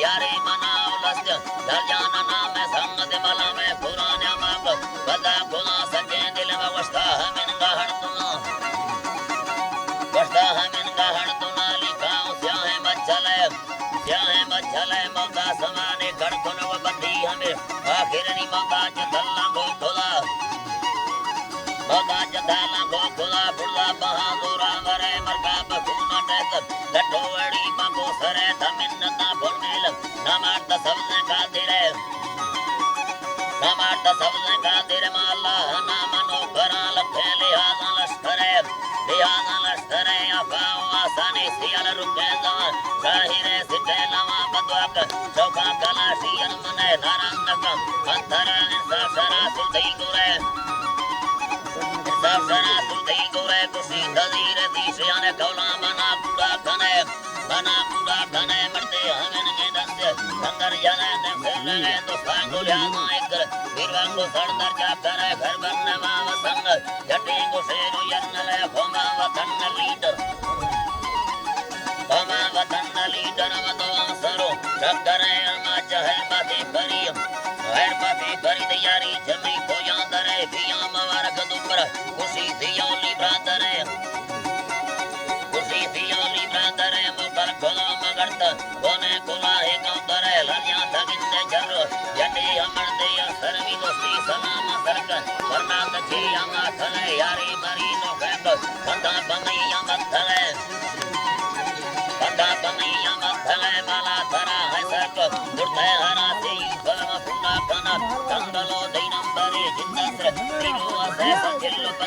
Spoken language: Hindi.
यारे मना लस्य दर्जाना नाम संगत बला में पुराने माप बदा गुना सके दिल में वस्ता हमिन गहन तुना वस्ता हमिन गहन तुना लिखाओ स्याहे मच्छले मौका समाने खड़कुन व बंदी हमें आखिरनी मौका जतला गो खुला मौका जतला गो खुला बुला बहादुरा मरे मरका बखूना टेक लटोड़ी मगो सरे धमिन्नता भुनेल नमार्थ सबने का दिरे नमार्थ सबने का दिरे माला नामनो करा लखे लिहाजा लश्करे अफाओ आसानी सियल रुके जवान शाहिरे सिटे लवा बदवाक चौका कलाशी अनमने नारंगकम अंतर इंसाफ शरा सुल्दी गुरे कुशी दजीर दीशियाने कौला मना पूरा घने मरते हमें के दस्य संगर जले ने फिरने दोस्तां को लियाना इकर वीरवांगो सरदार जा करे घर बनने माव संग जटे को शेरो यन्नले खोमा वतन लीडर मतो सरो चक्करे अमा चहे बाते करी तैयारी जमी कोया दरे बिया मवारक दुपर खुशी दियोली ब्रादरे मुकर खोलो मगरत कोने कोला है गौतरे ललिया तगिंदे जरो जटे अमर दे सरवी दोस्ती सलाम सरक वरना तके आमा थले यारी मरी नो फेंक बंदा बमैया मथले माला धरा है सरक उड़ते हरा से युगम फूला कना कंगलो दैनम बरे जिंदस्र तिरुआ से सजिल